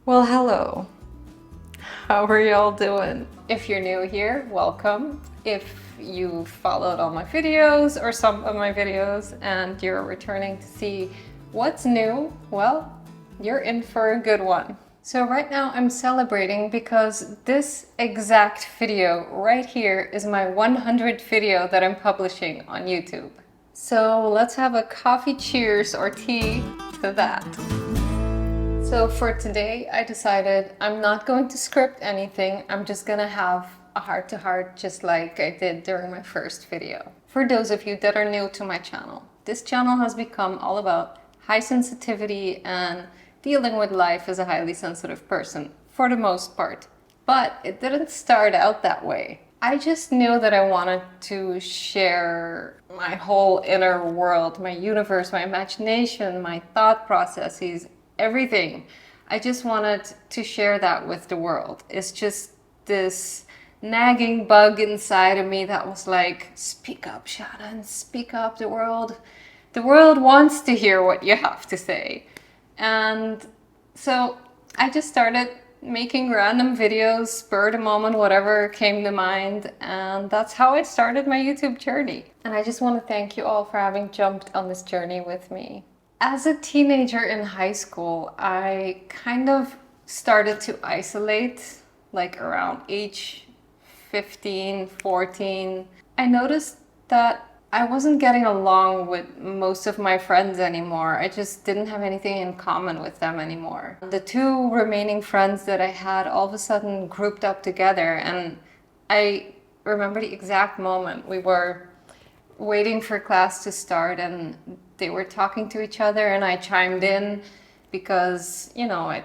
Well, hello. How are y'all doing? If you're new here, welcome. If you followed all my videos or some of my videos and you're returning to see what's new, well, you're in for a good one. So right now I'm celebrating because this exact video right here is my 100th video that I'm publishing on YouTube. So let's have a coffee cheers or tea to that. So for today, I decided I'm not going to script anything. I'm just gonna have a heart-to-heart just like I did during my first video. For those of you that are new to my channel, this channel has become all about high sensitivity and dealing with life as a highly sensitive person, for the most part. But it didn't start out that way. I just knew that I wanted to share my whole inner world, my universe, my imagination, my thought processes, everything. I just wanted to share that with the world. It's just this nagging bug inside of me that was like, speak up, Shannon, speak up, the world wants to hear what you have to say. And so I just started making random videos, spur of the moment, whatever came to mind, and that's how I started my YouTube journey. And I just want to thank you all for having jumped on this journey with me. As a teenager in high school, I kind of started to isolate, like around age 15, 14. I noticed that I wasn't getting along with most of my friends anymore. I just didn't have anything in common with them anymore. The two remaining friends that I had all of a sudden grouped up together, and I remember the exact moment. We were waiting for class to start and they were talking to each other, and I chimed in because, you know, it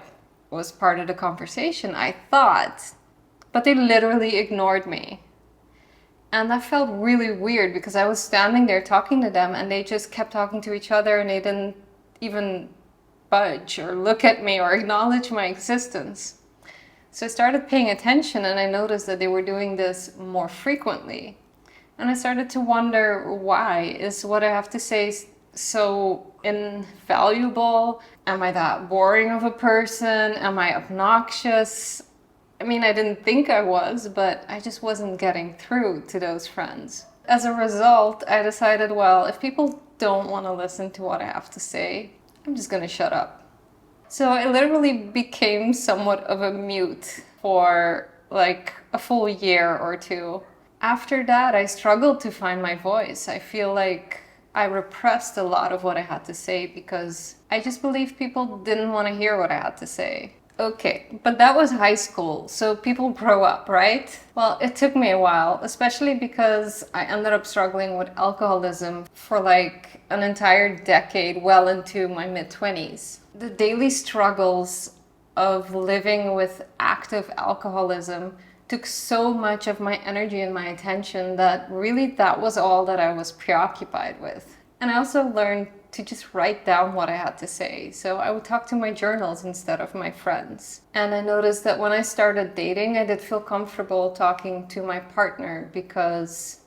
was part of the conversation, I thought, but they literally ignored me. And that felt really weird because I was standing there talking to them and they just kept talking to each other and they didn't even budge or look at me or acknowledge my existence. So I started paying attention and I noticed that they were doing this more frequently. And I started to wonder, why? Is what I have to say so invaluable? Am I that boring of a person? Am I obnoxious? I mean, I didn't think I was, but I just wasn't getting through to those friends. As a result, I decided, well, if people don't want to listen to what I have to say, I'm just gonna shut up. So I literally became somewhat of a mute for like a full year or two. After that, I struggled to find my voice. I feel like I repressed a lot of what I had to say because I just believed people didn't want to hear what I had to say. Okay, but that was high school, so people grow up, right? Well, it took me a while, especially because I ended up struggling with alcoholism for like an entire decade, well into my mid-20s. The daily struggles of living with active alcoholism took so much of my energy and my attention that really that was all that I was preoccupied with. And I also learned to just write down what I had to say. So I would talk to my journals instead of my friends. And I noticed that when I started dating, I did feel comfortable talking to my partner because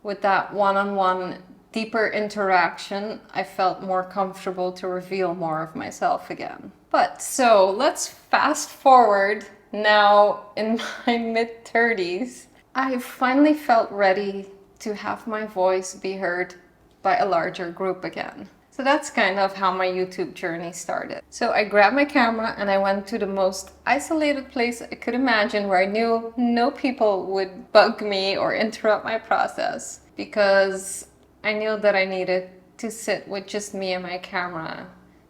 with that one-on-one deeper interaction, I felt more comfortable to reveal more of myself again. But so let's fast forward. Now, in my mid-30s, I finally felt ready to have my voice be heard by a larger group again. So that's kind of how my YouTube journey started. So I grabbed my camera and I went to the most isolated place I could imagine where I knew no people would bug me or interrupt my process because I knew that I needed to sit with just me and my camera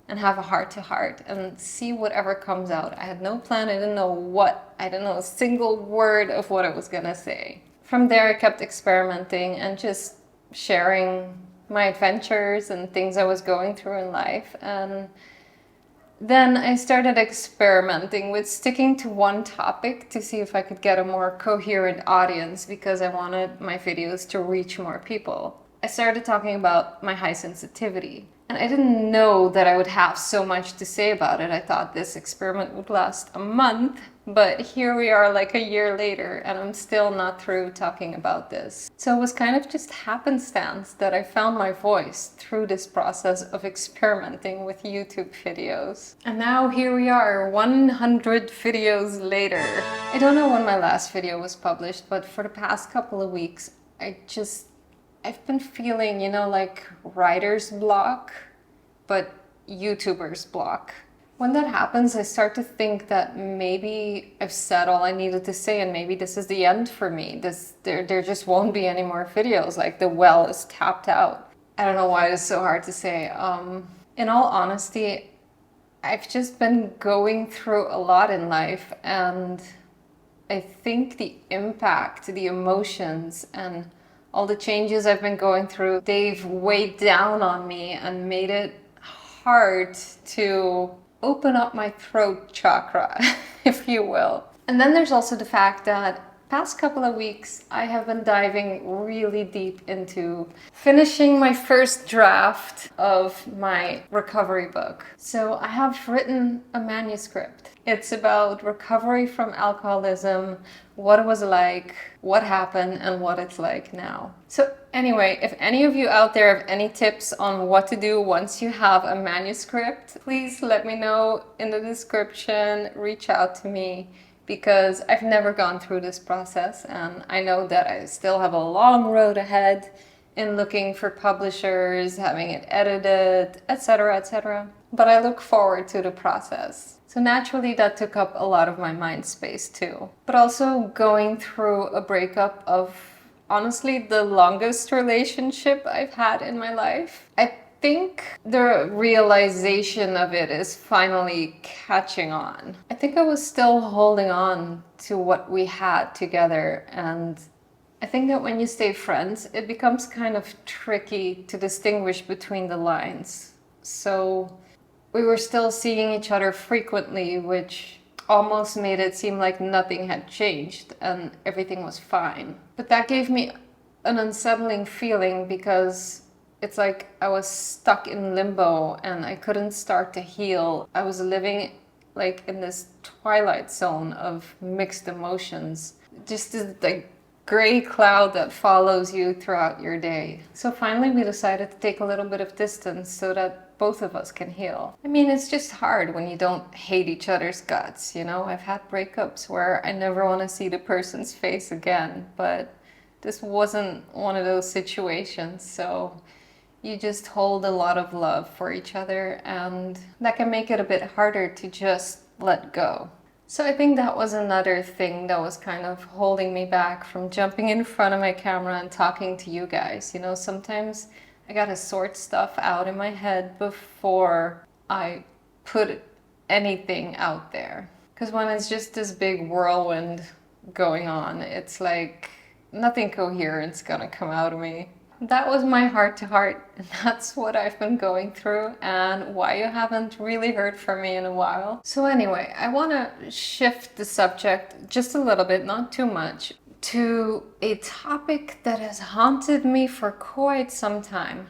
and have a heart-to-heart and see whatever comes out. I had no plan, I didn't know what, I didn't know a single word of what I was gonna say. From there I kept experimenting and just sharing my adventures and things I was going through in life. And then I started experimenting with sticking to one topic to see if I could get a more coherent audience because I wanted my videos to reach more people. I started talking about my high sensitivity. And I didn't know that I would have so much to say about it. I thought this experiment would last a month, but here we are like a year later and I'm still not through talking about this. So it was kind of just happenstance that I found my voice through this process of experimenting with YouTube videos. And now here we are, 100 videos later. I don't know when my last video was published, but for the past couple of weeks, I've been feeling, you know, like writer's block, but YouTuber's block. When that happens, I start to think that maybe I've said all I needed to say and maybe this is the end for me. There just won't be any more videos, like the well is tapped out. I don't know why it's so hard to say. In all honesty, I've just been going through a lot in life, and I think the impact, the emotions, and all the changes I've been going through, they've weighed down on me and made it hard to open up my throat chakra, if you will. And then there's also the fact that past couple of weeks, I have been diving really deep into finishing my first draft of my recovery book. So I have written a manuscript. It's about recovery from alcoholism, what it was like, what happened, and what it's like now. So anyway, if any of you out there have any tips on what to do once you have a manuscript, please let me know in the description, reach out to me, because I've never gone through this process and I know that I still have a long road ahead in looking for publishers, having it edited, etc., etc. But I look forward to the process. So naturally that took up a lot of my mind space too. But also going through a breakup of honestly the longest relationship I've had in my life. I think the realization of it is finally catching on. I think I was still holding on to what we had together, and I think that when you stay friends, it becomes kind of tricky to distinguish between the lines. So we were still seeing each other frequently, which almost made it seem like nothing had changed and everything was fine. But that gave me an unsettling feeling because it's like I was stuck in limbo and I couldn't start to heal. I was living like in this twilight zone of mixed emotions. Just this like gray cloud that follows you throughout your day. So finally we decided to take a little bit of distance so that both of us can heal. I mean, it's just hard when you don't hate each other's guts, you know? I've had breakups where I never want to see the person's face again, but this wasn't one of those situations, so you just hold a lot of love for each other, and that can make it a bit harder to just let go. So I think that was another thing that was kind of holding me back from jumping in front of my camera and talking to you guys. You know, sometimes I gotta sort stuff out in my head before I put anything out there. Because when it's just this big whirlwind going on, it's like nothing coherent's gonna come out of me. That was my heart to heart, and that's what I've been going through and why you haven't really heard from me in a while. So anyway, I want to shift the subject just a little bit, not too much, to a topic that has haunted me for quite some time.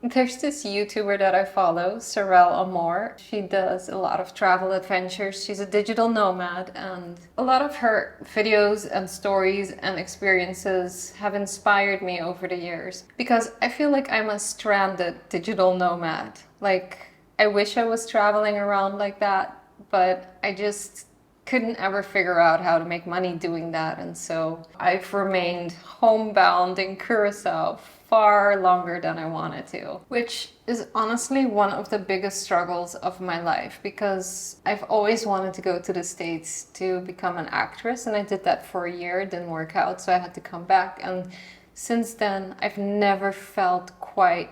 There's this YouTuber that I follow, Sorel Amor. She does a lot of travel adventures. She's a digital nomad, and a lot of her videos and stories and experiences have inspired me over the years, because I feel like I'm a stranded digital nomad. Like, I wish I was traveling around like that, but I just couldn't ever figure out how to make money doing that, and so I've remained homebound in Curacao far longer than I wanted to, which is honestly one of the biggest struggles of my life, because I've always wanted to go to the States to become an actress, and I did that for a year. It didn't work out, so I had to come back, and since then I've never felt quite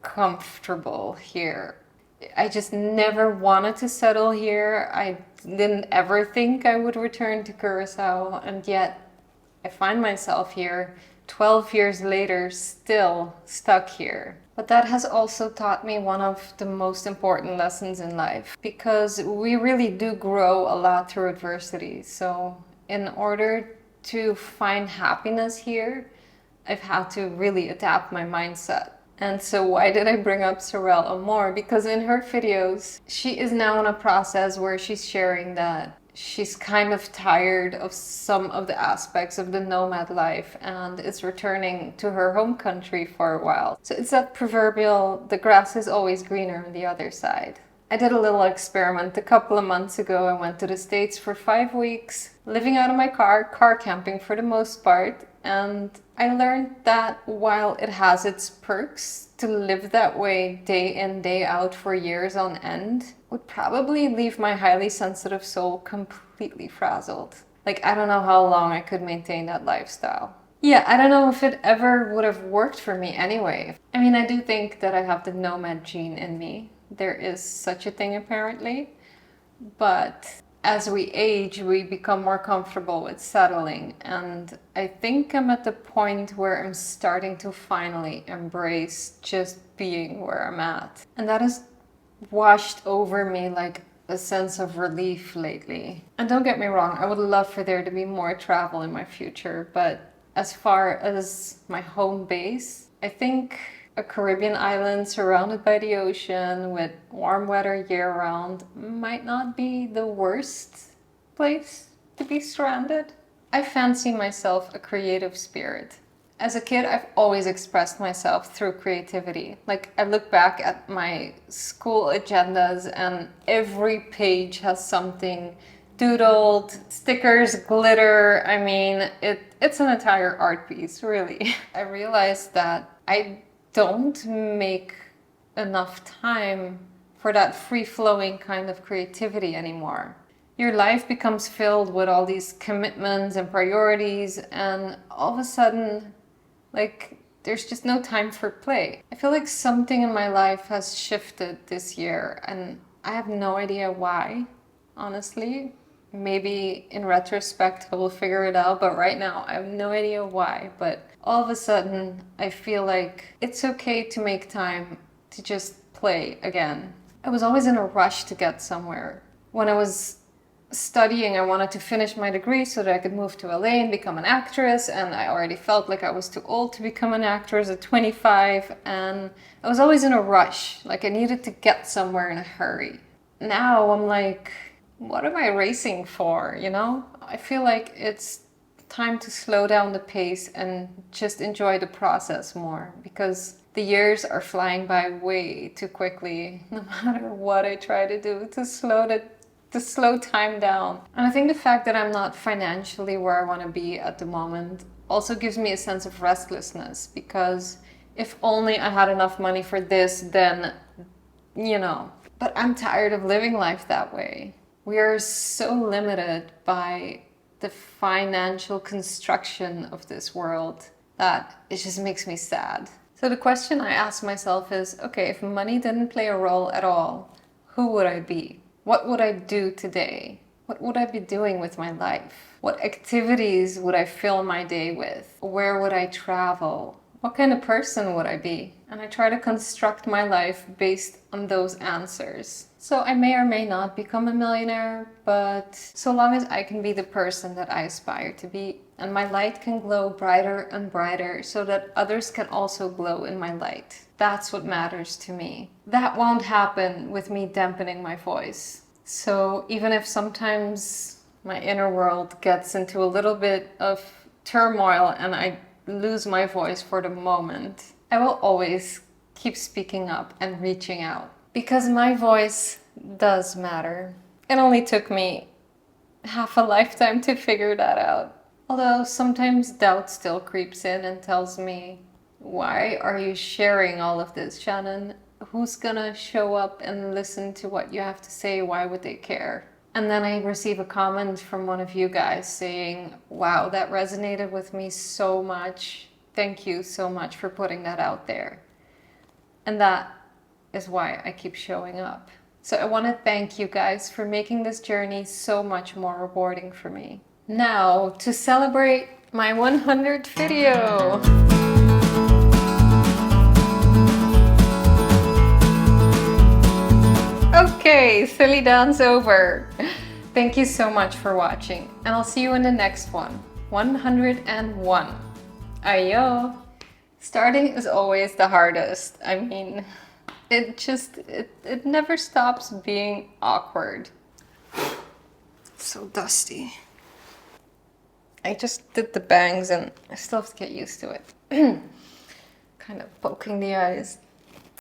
comfortable here. I just never wanted to settle here. I didn't ever think I would return to Curacao, and yet I find myself here 12 years later, still stuck here. But that has also taught me one of the most important lessons in life, because we really do grow a lot through adversity. So in order to find happiness here, I've had to really adapt my mindset. And so why did I bring up Sorella more? Because in her videos, she is now in a process where she's sharing that she's kind of tired of some of the aspects of the nomad life and is returning to her home country for a while. So it's that proverbial, the grass is always greener on the other side. I did a little experiment a couple of months ago. I went to the States for 5 weeks, living out of my car camping for the most part. And I learned that while it has its perks, to live that way day in, day out for years on end would probably leave my highly sensitive soul completely frazzled. Like, I don't know how long I could maintain that lifestyle. Yeah, I don't know if it ever would have worked for me anyway. I mean, I do think that I have the nomad gene in me. There is such a thing apparently, but as we age, we become more comfortable with settling, and I think I'm at the point where I'm starting to finally embrace just being where I'm at. And that has washed over me like a sense of relief lately. And don't get me wrong, I would love for there to be more travel in my future, but as far as my home base, I think a Caribbean island surrounded by the ocean with warm weather year-round might not be the worst place to be stranded. I fancy myself a creative spirit. As a kid, I've always expressed myself through creativity. Like, I look back at my school agendas and every page has something doodled, stickers, glitter. I mean, it's an entire art piece, really. I realized that I don't make enough time for that free-flowing kind of creativity anymore. Your life becomes filled with all these commitments and priorities, and all of a sudden, like, there's just no time for play. I feel like something in my life has shifted this year, and I have no idea why, honestly. Maybe in retrospect I will figure it out, but right now I have no idea why. But all of a sudden I feel like it's okay to make time to just play again. I was always in a rush to get somewhere. When I was studying, I wanted to finish my degree so that I could move to LA and become an actress, and I already felt like I was too old to become an actress at 25, and I was always in a rush, like I needed to get somewhere in a hurry. Now I'm like, what am I racing for, you know? I feel like it's time to slow down the pace and just enjoy the process more, because the years are flying by way too quickly, no matter what I try to do to slow time down. And I think the fact that I'm not financially where I want to be at the moment also gives me a sense of restlessness, because if only I had enough money for this, then, you know. But I'm tired of living life that way. We are so limited by the financial construction of this world that it just makes me sad. So the question I ask myself is, okay, if money didn't play a role at all, who would I be? What would I do today? What would I be doing with my life? What activities would I fill my day with? Where would I travel? What kind of person would I be? And I try to construct my life based on those answers. So I may or may not become a millionaire, but so long as I can be the person that I aspire to be, and my light can glow brighter and brighter so that others can also glow in my light. That's what matters to me. That won't happen with me dampening my voice. So even if sometimes my inner world gets into a little bit of turmoil and I lose my voice for the moment, I will always keep speaking up and reaching out, because my voice does matter. It only took me half a lifetime to figure that out. Although sometimes doubt still creeps in and tells me, why are you sharing all of this, Shannon? Who's gonna show up and listen to what you have to say? Why would they care? And then I receive a comment from one of you guys saying, wow, that resonated with me so much. Thank you so much for putting that out there. And that is why I keep showing up. So I want to thank you guys for making this journey so much more rewarding for me. Now, to celebrate my 100th video. Okay, silly dance over. Thank you so much for watching, and I'll see you in the next one. 101. Ayo. Starting is always the hardest. I mean, it never stops being awkward. It's so dusty. I just did the bangs and I still have to get used to it. Kind of poking the eyes.